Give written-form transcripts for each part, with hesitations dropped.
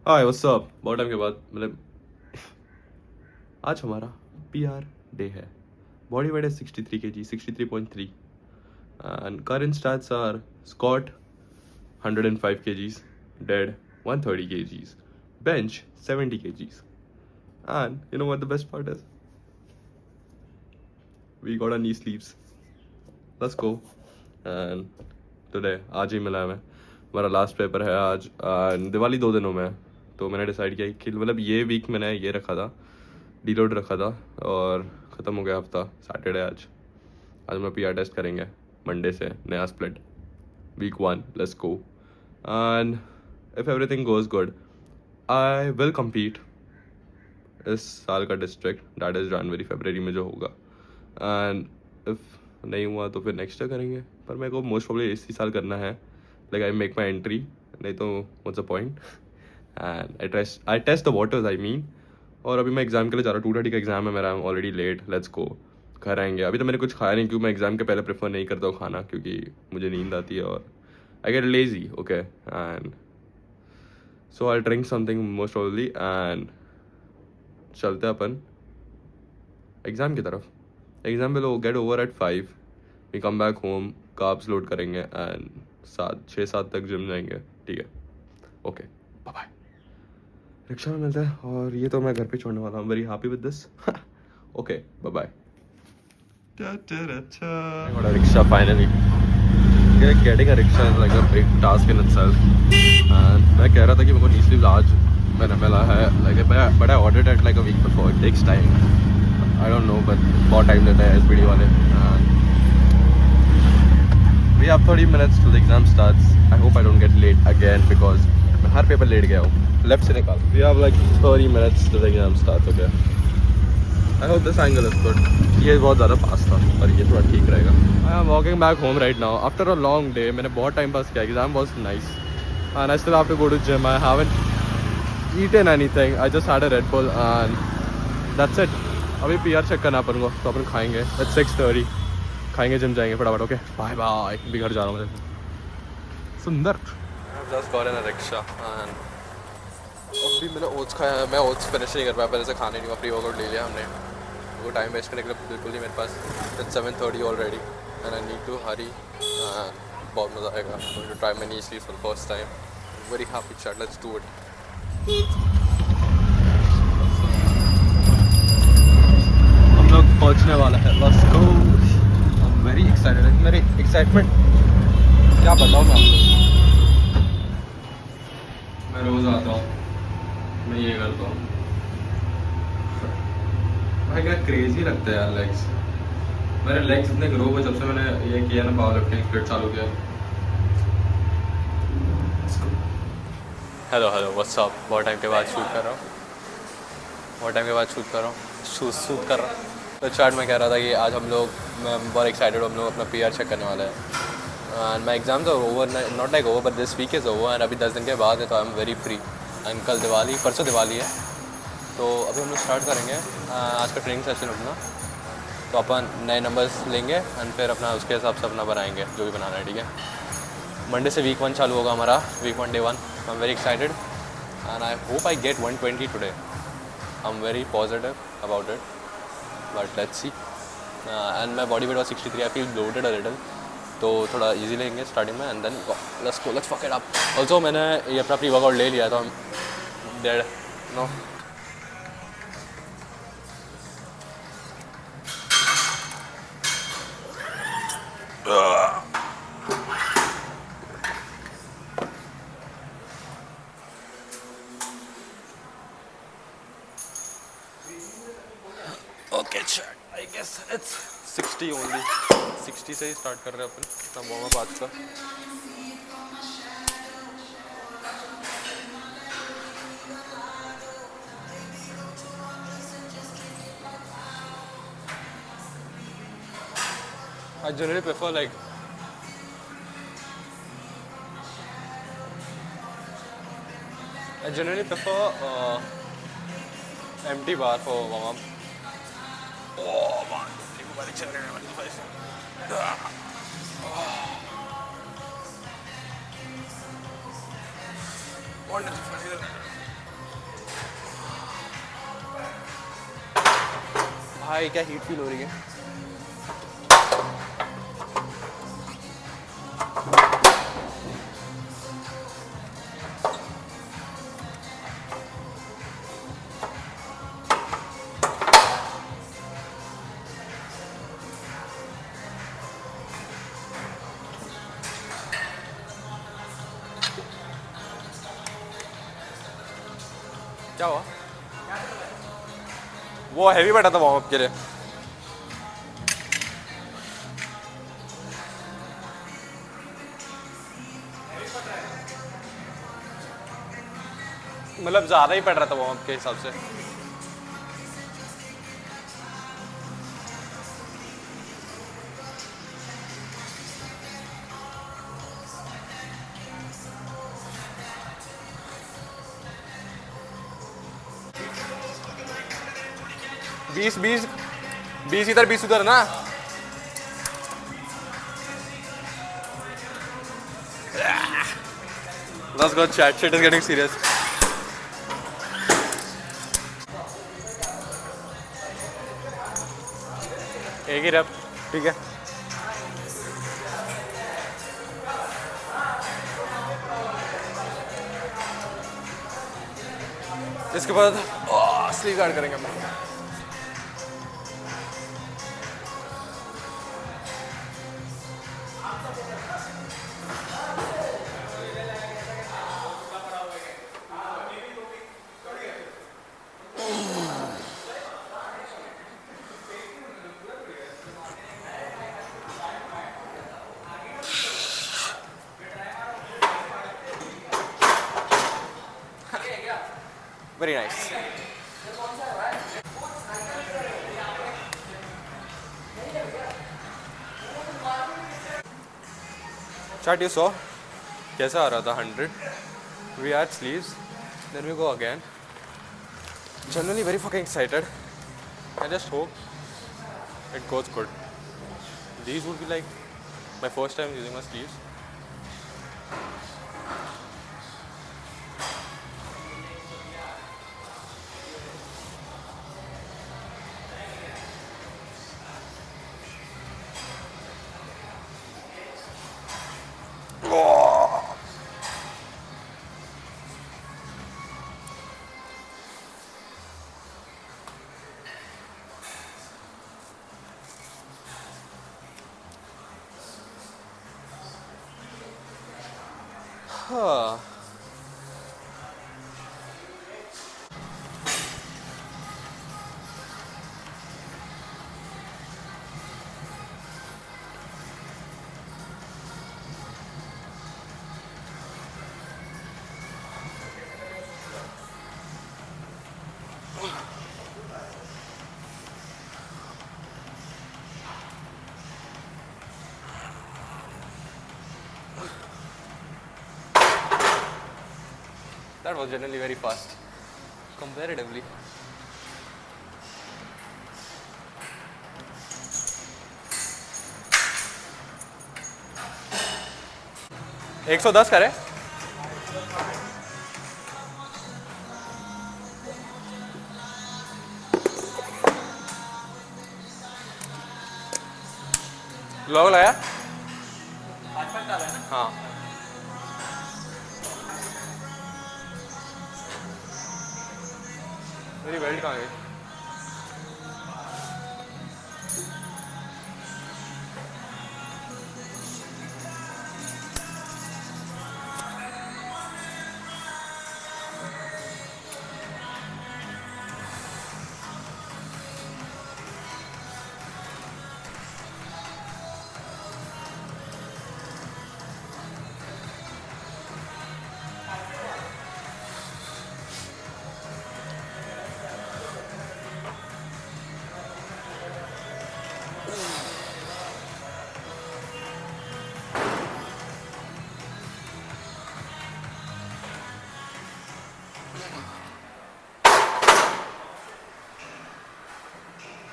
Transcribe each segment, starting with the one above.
हाय what's up. बहुत time के बाद मतलब आज हमारा पीआर डे है। बॉडी वेट है 63 kg, 63.3 and current stats are squat 105 kgs, dead 130 kgs, bench 70 kgs, and you know what the best part is? We got our knee sleeves. Let's go. And today आज ही मिला है मैं, हमारा last paper है आज and Diwali 2 दिनों में है, तो मैंने डिसाइड किया कि मतलब ये वीक मैंने ये रखा था, डीलोड रखा था और ख़त्म हो गया हफ्ता। सैटरडे आज हम लोग पीआर टेस्ट करेंगे मंडे से, नया split week 1। Let's go and if everything goes good I will compete इस साल का डिस्ट्रिक्ट, दैट इज़ जनवरी फरवरी में जो होगा। एंड इफ़ नहीं हुआ तो फिर नेक्स्ट ईयर करेंगे, पर मेरे को मोस्ट प्रॉब्ली इसी साल करना है। Like I make my entry, नहीं तो what's the point. And I test the waters I mean. और अभी मैं एग्ज़ाम के लिए जा रहा हूँ, 2:30 का एग्ज़ाम है मेरा, I am already late. Let's go. घर आएंगे। अभी तो मैंने कुछ खाया नहीं क्योंकि मैं एग्ज़ाम के पहले प्रेफर नहीं करता हूँ खाना, क्योंकि मुझे नींद आती है और I get lazy. Okay and so I drink something most probably and चलते अपन एग्ज़ाम की तरफ। Exam will get over at 5। We come back home, carbs load करेंगे एंड 6-7 तक जिम जाएंगे। ठीक है, ओके बाय बाय। रिक्शा में मिलता है और ये तो मैं घर पे छोड़ने वाला हूँ। Very happy with this. Okay bye bye. Rickshaw finally. Getting a rickshaw is like a big task in itself. मैं कह रहा था कि मेरे को नी स्लीव्स आज मैंने मिला है, like but I ordered it like a week before. It takes time, I don't know, but बहुत टाइम लेता है एसबीडी वाले। We have 30 minutes till the exam starts. I hope I don't get late again because मैं हर paper late गया हूँ। Left से निकाल। We have like 30 minutes till the exam starts. Okay. I hope this angle is good. ये बहुत ज़्यादा पास था और ये थोड़ा ठीक रहेगा। I am walking back home right now after a long day. मैंने बहुत टाइम पास किया। Exam was nice and I still have to go to gym. I haven't eaten anything. I just had a Red Bull and that's it. अभी PR check करना अपन को, तो अपन खाएंगे at 6:30। खाएंगे, gym जाएंगे फटाफट। Okay bye bye. भी घर जा रहा हूँ मैं। सुंदर। Just got in a rickshaw and अभी मैंने ओट्स खाया है। मैं ओट्स फिनिश नहीं कर पाया, पहले से खाने नहीं हुआ। प्री वर्कआउट ले लिया हमने, वो टाइम वेस्ट करने के लिए बिल्कुल नहीं मेरे पास। It's 7:30 already and I need to hurry. बहुत मज़ा आएगा। To try my knee sleeves for the first time. Very happy chat, let's do it. हम लोग पहुँचने वाला है। Let's go. Very excited. मेरी एक्साइटमेंट क्या बताऊँ मैं आपको। मैं रोज़ आता हूँ, मैं ये करता हूँ। भाई क्या क्रेजी लगता है यार लेग्स। मेरे लेग्स इतने ग्रो हुए जब से मैंने ये किया ना, पावर लिफ्टिंग स्प्लिट चालू किया। Hello hello what's up. बहुत टाइम के बाद शूट कर रहा हूँ, शूट कर रहा हूँ। तो चैट में कह रहा था कि आज हम लोग, मैं बहुत एक्साइटेड हूँ, हम लोग अपना पीआर चेक करने वाला है। And my exams are over, not like over but this week is over and अभी 10 दिन के बाद है, तो I am very free. And कल दिवाली, परसों दिवाली है, तो अभी हम लोग स्टार्ट करेंगे आज का ट्रेनिंग सेशन अपना। तो अपन नए नंबर्स लेंगे एंड फिर अपना उसके हिसाब से अपना बनाएंगे जो भी बनाना है। ठीक है, मंडे से वीक 1 चालू होगा हमारा, week 1 day 1। I am very excited and I hope I get 120 today. I am very positive about it, but let's see. And my body weight was 63। I feel bloated a little, तो थोड़ा easy लेंगे starting में and then let's go, let's fuck it up. Also मैंने ये अपना pre workout ले लिया, तो हम dead no. Okay chat, I guess it's 60 only. 60 से ही स्टार्ट कर रहे हैं अपन अपना वार्म अप आज का। I generally prefer empty bar for warm up. Oh man, wonderful. भाई क्या हीट फील हो रही है। क्या हुआ? वो हैवी बैठा था वार्म अप के लिए। मतलब ज़्यादा ही पड़ रहा था वार्म अप के हिसाब से। बीस बीस 20 इधर 20 उधर ना। Let's go chat. Shit is getting serious. एक ही रैप ठीक है। इसके बाद स्लीव गार्ड करेंगे हम। Very nice. Chat, you saw कैसा आ रहा था 100. We add sleeves, then we go again. Generally very fucking excited. I just hope it goes good. These would be like my first time using my sleeves. Huh. That was generally very fast, comparatively. एक 110 करे। Log लाया? हाँ। मेरी belt कहाँ गई?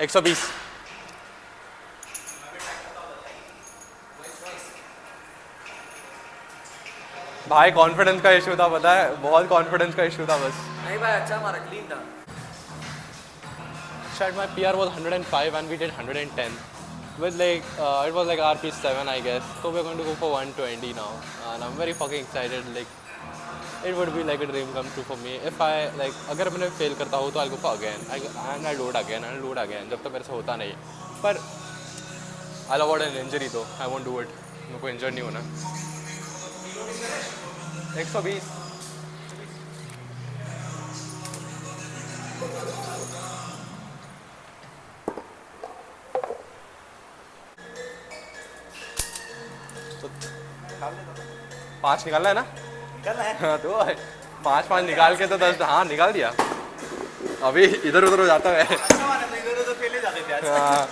एक 120। भाई confidence का इशू था, पता है, बहुत कॉन्फिडेंस का इशू था बस। नहीं भाई अच्छा हमारा क्लीन था। Shit, my PR was 105 and we did 110. With like, it was like RP7 I guess. So we're going to go for 120 now. And I'm very fucking excited. Like, it would be like a dream come true for me. If I, like, अगर मैं fail करता हूँ तो I'll go for again. And I'll do it again and I'll do it again. जब तक मेरे से होता नहीं. पर I'll avoid an injury though. I won't do it. मेरे को injured नहीं होना. 120. पाँच निकालना है ना? निकालना है। हाँ तो पाँच निकाल के तो 10, हाँ निकाल दिया। अभी इधर उधर हो जाता है। इधर उधर पहले जाते थे आज। हाँ,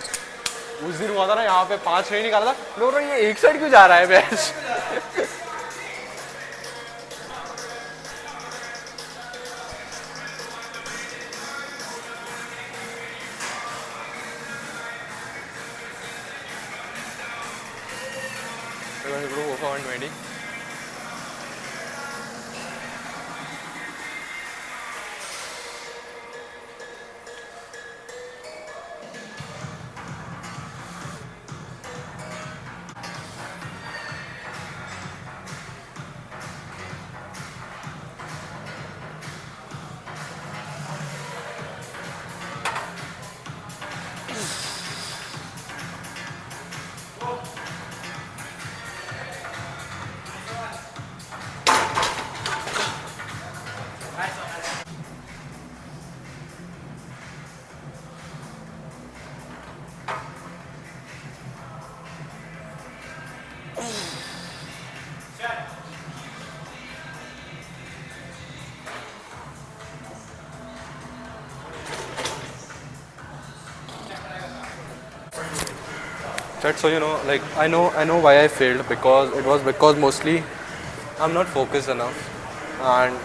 उस दिन हुआ था ना यहाँ पे 5 नहीं निकाला था। लोग ये एक साइड क्यों जा रहा है batch? Go for 120. So you know, like I know why I failed, because it was because mostly I'm not focused enough. And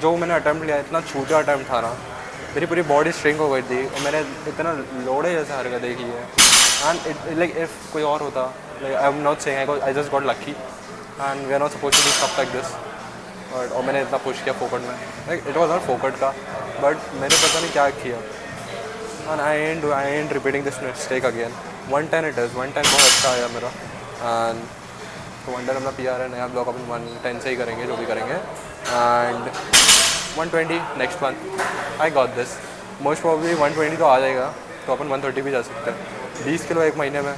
जो मैंने अटैम्प्ट लिया इतना छोटा अटैम्प्ट था ना, मेरी पूरी बॉडी स्ट्रिंग हो गई थी और मैंने इतना लोड़े जैसे हरकतें की है. एंड इट लाइक इफ कोई और होता, like I am not saying I just got lucky and we are not supposed to do stuff like this. और मैंने इतना पुश किया फोकट में, लाइक इट वाज नॉट फोकट का, बट मैंने पता नहीं क्या किया. And I and repeating this mistake again. 110 it is. 110 बहुत अच्छा आया मेरा. एंड तो 110 अपना PR है, नया ब्लॉक अपन 110 से ही करेंगे जो भी करेंगे. And 120 next one. I got this. Most probably 120 तो आ जाएगा, तो अपन 130 भी जा सकते हैं. 20 किलो एक महीने में,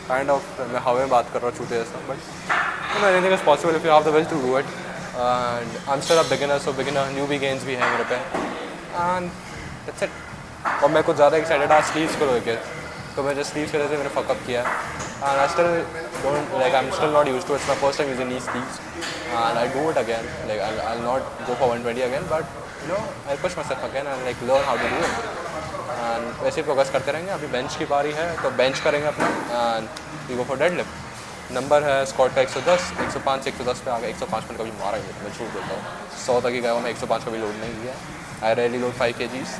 काइंड ऑफ मैं हवा में बात कर रहा हूँ छूते जैसा, but anything is possible if you have the will to do it. And I am still a beginner, so beginner newbie gains भी है मेरे पे. And that's it. और मैं कुछ ज़्यादा एक्साइटेड आज स्लीव्स को लेके, तो मैं जस्ट स्लीव्स की वजह से मैंने फकअप किया. And I still don't like, I am still not used to. It's my first time using knee sleeves and I do it again. Like I will not go for 120 again, but you know I push myself again and like learn how to do it. And वैसे ही progress करते रहेंगे. अभी bench की बारी है, तो bench करेंगे अपना. And we go for deadlift. Number है स्क्वाट का 110, 105 से 110 पे आ गया. 105 में कभी मारा ही नहीं, मैं झूठ बोलता हूँ. 100 तक ही गया हूँ मैं, 105 कभी लोड नहीं किया. आई रेयरली लोड 5 kgs.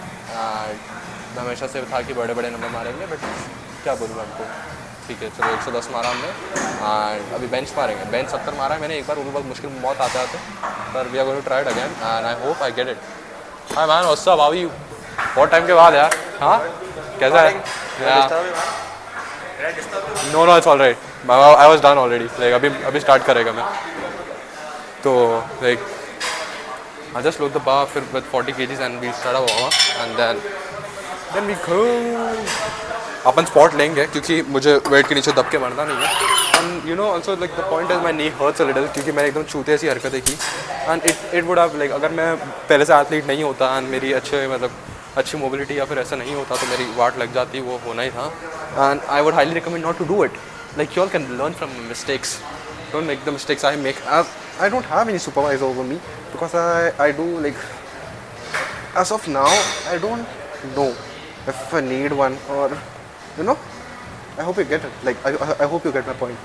मैं हमेशा से था कि बड़े बड़े नंबर मारेंगे, बट क्या बोलूँ मैं आपको. ठीक है चलो 110 मारा हमने. एंड अभी बेंच मारेंगे. बेंच 70 मारा है मैंने एक बार, वो भी बहुत मुश्किल मौत आते आते, पर we are going to try it again and I hope I get it. Hi man, what's up, how are you? बहुत टाइम के बाद यार. हाँ कैसा है? No no it's alright, I was done already. Like अभी स्टार्ट करेगा मैं, तो like I just load the bar फिर with 40 kgs and we start a warm up and then we go. अपन स्पॉट लेंगे क्योंकि मुझे वेट के नीचे दब के मरना नहीं है. And you know also like the point is my knee hurts a little, क्योंकि मैंने एकदम छूते ऐसी हरकतें की. And it would have like, अगर मैं पहले से एथलीट नहीं होता एंड मेरी अच्छी मोबिलिटी या फिर ऐसा नहीं होता, तो मेरी वाट लग जाती, वो होना ही था. And I would highly recommend not to do it. Like you all can learn from mistakes. Don't make the mistakes I make. I don't have any supervisor over me because I do like as of now I don't know if I need one, or you know, I hope you get it. Like I hope you get my point.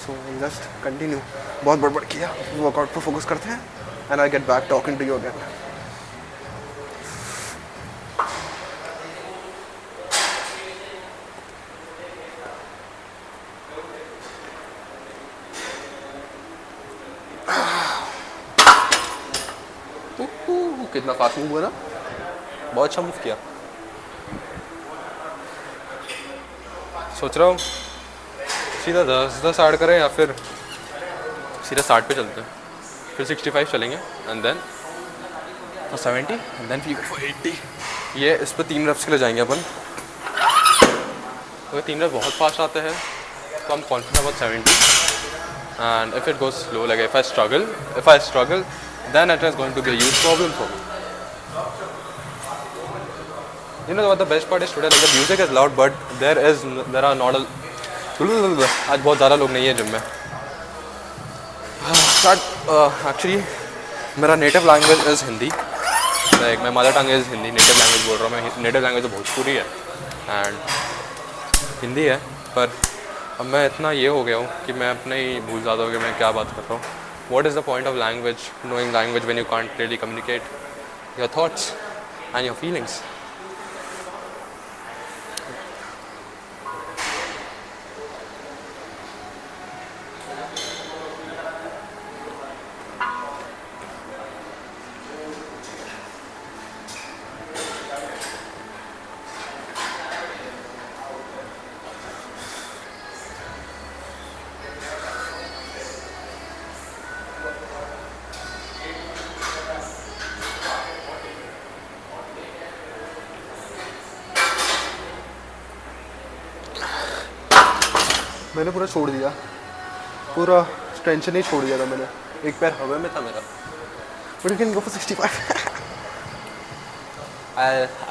So I'll just continue. बहुत बड़बड़ किया, workout पर focus करते हैं and I'll get back talking to you again. कितना fast move हुआ ना, बहुत अच्छा मूव किया. सोच रहा हूँ सीधा 10 ऐड करें या फिर सीधा 60 पे चलते हैं, फिर 65 चलेंगे and then 70 and then we go for 80। ये इस पर 3 रेप्स के लिए जाएंगे अपन। अगर 3 रेप्स बहुत फास्ट आते हैं तो हम confident about 70 and if it goes slow like if I struggle then it is going to be a huge problem for me. You know what the best part is today? Like the music is loud, but there are not a आज बहुत ज़्यादा लोग नहीं है gym में। Actually मेरा native language is Hindi, like my mother tongue is Hindi. Native language बोल रहा हूँ मैं, नेटिव लैंग्वेज तो भोजपुरी है एंड हिंदी है, पर अब मैं इतना ये हो गया हूँ कि मैं अपने ही भूल जाता हूँ कि मैं क्या बात कर रहा हूँ। What is the point of language, knowing language when you can't really communicate your thoughts and your feelings? मैंने पूरा छोड़ दिया, पूरा टेंशन ही छोड़ दिया था मैंने। एक पैर हवा में था मेरा। But you can go for 65.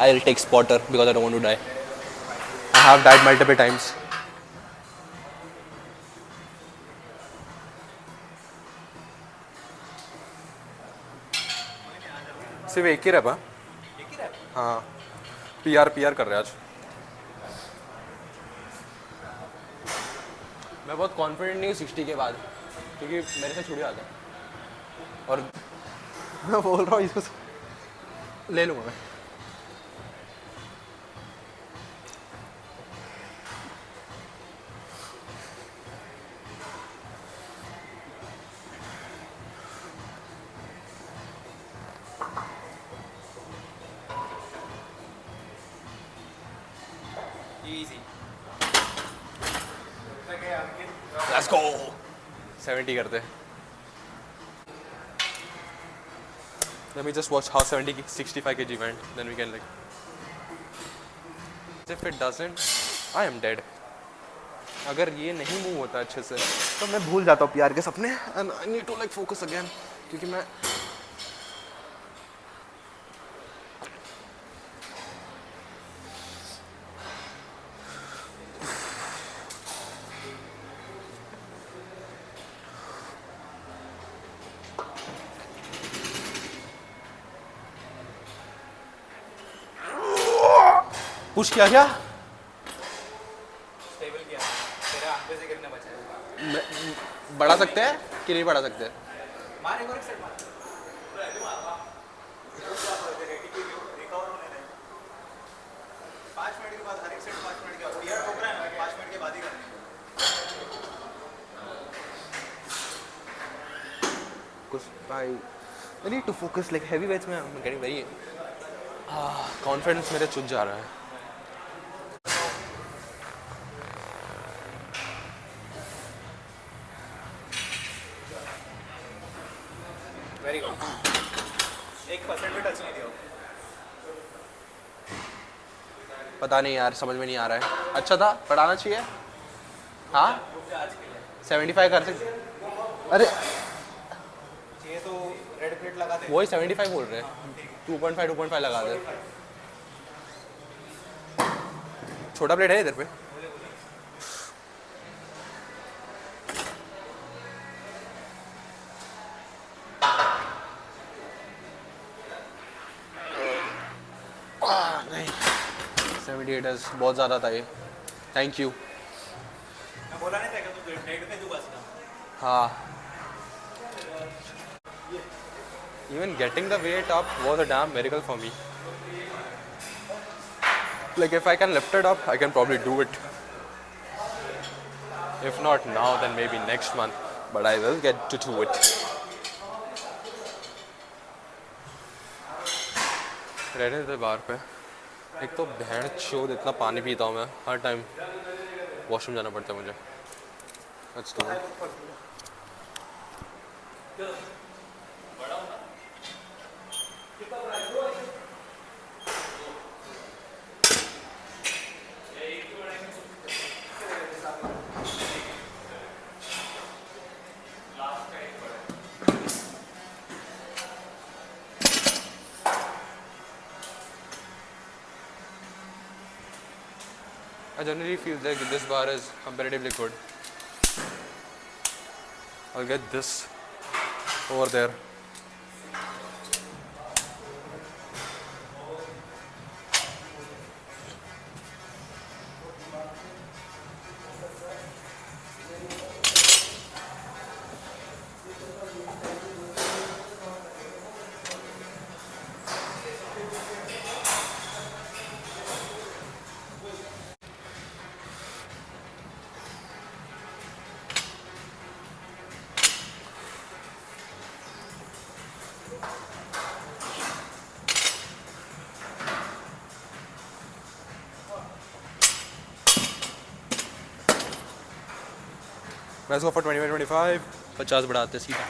I'll take spotter because I don't want to die. I have died multiple times. सिर्फ एक ही रैप? हाँ, पीआर कर रहे हैं आज। मैं बहुत कॉन्फिडेंट नहीं हूँ 60 के बाद, क्योंकि मेरे से छूट जाता है और मैं बोल रहा हूँ इसको ले लूँगा मैं। Let's go 70 करते हैं। Let me just watch how 65 kg went, then we can like. If it doesn't, I am dead. अगर ये नहीं मूव होता अच्छे से तो मैं भूल जाता हूँ प्यार के सपने and I need to like focus again, क्योंकि मैं पुश किया क्या? स्टेबल किया, तेरे आंखों से गिरने बचा। बढ़ा सकते हैं कि नहीं बढ़ा सकते? मार एक और एक सेट मार। 5 मिनट के बाद हर एक सेट 5 मिनट के बाद यार ठोक रहा है ना, 5 मिनट के बाद ही करनी कुछ भाई I need to focus like heavy weights में I'm getting very कॉन्फिडेंस मेरे चुट जा रहा है। Very good. 1% भी टच नहीं दिया। पता नहीं यार, समझ में नहीं आ रहा है। अच्छा था, पढ़ाना चाहिए। हाँ 75 कर सकते। अरे ये तो रेड प्लेट लगा दे। वही 75 बोल रहे हैं। 2.5 लगा दे। छोटा प्लेट है इधर पे। नहीं 78 बहुत ज़्यादा था ये। Thank you. मैं बोला नहीं था कि तू नेट पे दूंगा सीधा। हाँ, even getting the weight up was a damn miracle for me. Like if I can lift it up, I can probably do it. If not now, then maybe next month. But I will get to do it. रहने दे बाहर पे। एक तो भैंस चोद इतना पानी पीता हूँ मैं हर टाइम। वॉशरूम जाना पड़ता है मुझे. Let's do it. I generally feel like this bar is comparatively good. I'll get this over there. Let's go for 25. 50 बढ़ाते सीधा.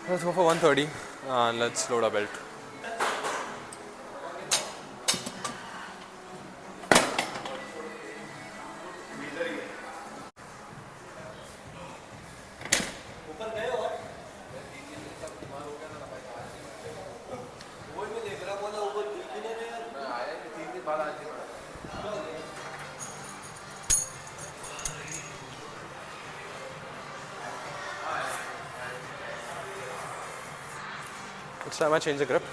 Let's go for 130 and let's load our belt. It's time I change the grip.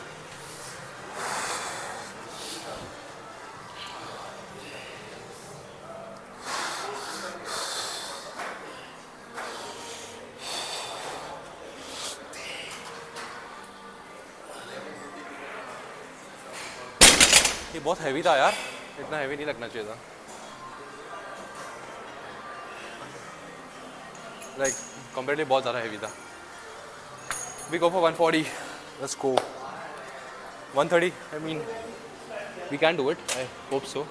ये बहुत heavy था यार, इतना heavy नहीं लगना चाहिए था. Like comparatively बहुत ज़्यादा हैवी था. We go for 140. Let's go. 130. I mean, we can do it. I hope so.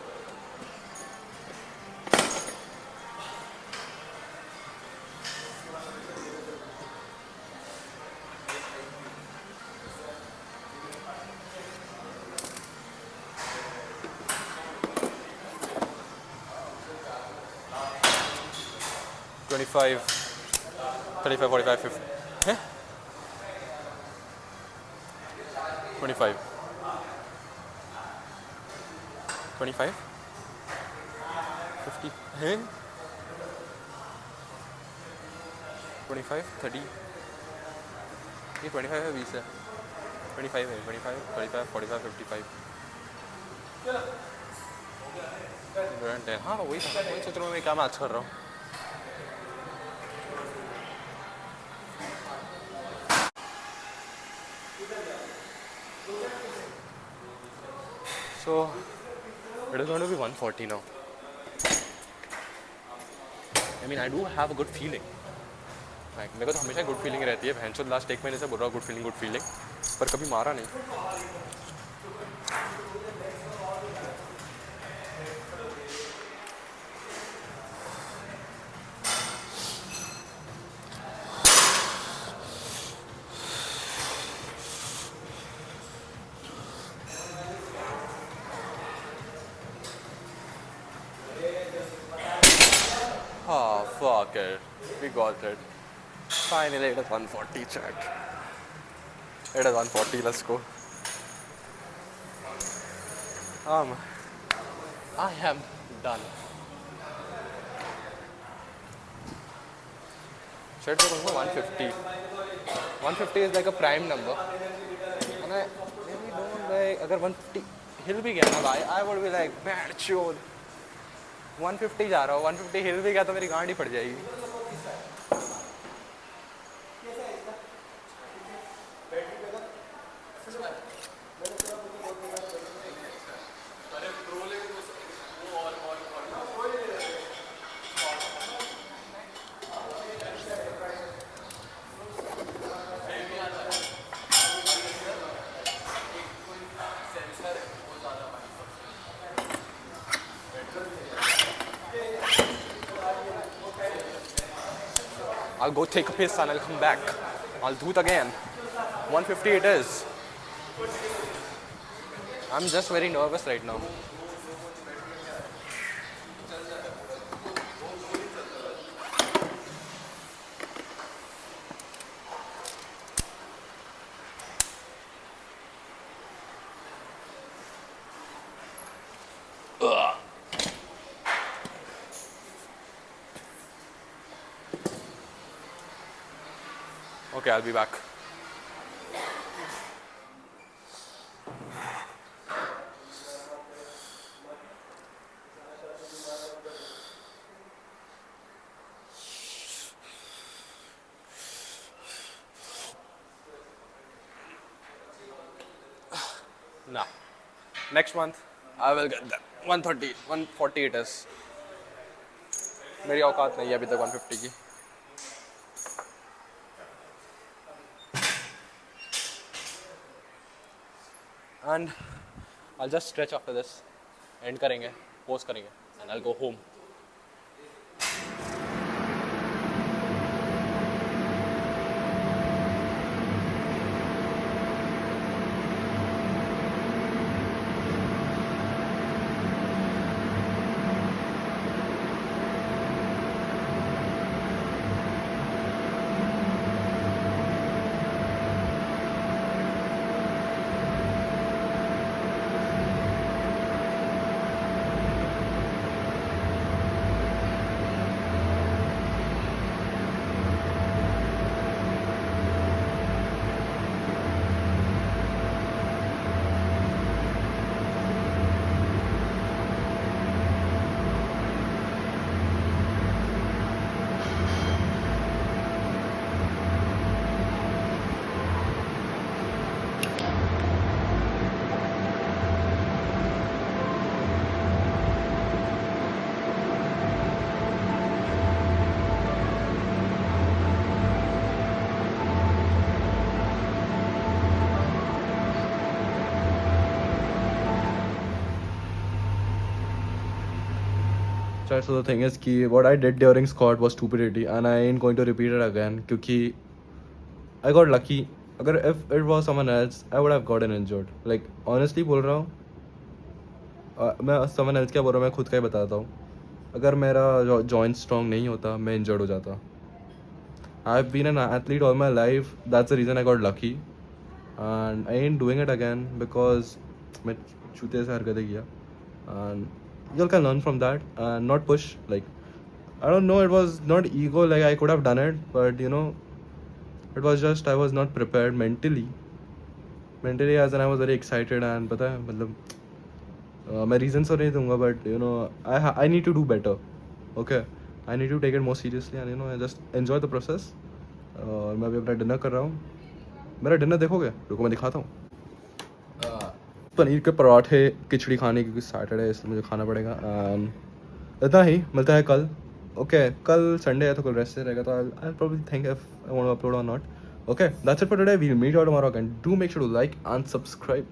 $25, $35, $45, $50. Huh? 25. 25? 50? Huh? 25? 30? ये 25 है 20 है 25 है 25 35 45 55 हाँ वही था वही सोच रहा हूँ मैं क्या मैच कर रहा हूँ. So it is going to be 140 now. I mean I do have a good feeling. Like, मेरे को तो हमेशा गुड फीलिंग रहती है. भैंसो लास्ट 1 महीने से बोल रहा हूँ गुड फीलिंग पर कभी मारा नहीं. Oh fuck it, we got it. Finally it is 140 chat. It is 140, let's go. I am Done. Set करूँगा 150. 150 is like a prime number. And I really don't like, अगर 150 हिल भी गया ना भाई, I would be like bad chod. 150 जा रहा हूँ, 150 हिल भी गया तो मेरी गांड ही फट जाएगी. I'll go take a piss and I'll come back. I'll do it again. 150 it is. I'm just very nervous right now. Okay, I'll be back. Nah. Next month, I will get that. 130, 140 it is. मेरी औकात नहीं है अभी तक 150 की. And I'll just stretch after this. End करेंगे, post करेंगे, and I'll go home. So the thing is कि what I did during squat was stupidity and I ain't going to repeat it again क्योंकि I got lucky. अगर if it was someone else I would have gotten injured. Like honestly बोल रहा हूँ मैं someone else क्या बोल रहा हूँ मैं खुद का ही बताता हूँ. अगर मेरा joint strong नहीं होता मैं injured हो जाता. I've been an athlete all my life. That's the reason I got lucky. And I ain't doing it again because मैं चूते से हरकतें किया. And you can learn from that and not push. Like I don't know, it was not ego, like I could have done it, but you know it was just I was not prepared mentally as in I was very excited and पता है मतलब मैं reasons तो नहीं दूंगा but you know I need to do better. Okay, I need to take it more seriously and you know I just enjoy the process. और मैं अभी अपना डिनर कर रहा हूँ. मेरा डिनर देखोगे? रुको मैं दिखाता हूँ. पनीर के पराठे खिचड़ी खाने क्योंकि सैटरडे इसलिए मुझे खाना पड़ेगा. एंड इतना ही, मिलता है कल. ओके कल संडे है तो कल रेस्ट से रहेगा तो I probably think if I want to upload और not. Okay that's it for today. We will meet you tomorrow again. Do make sure to like and subscribe.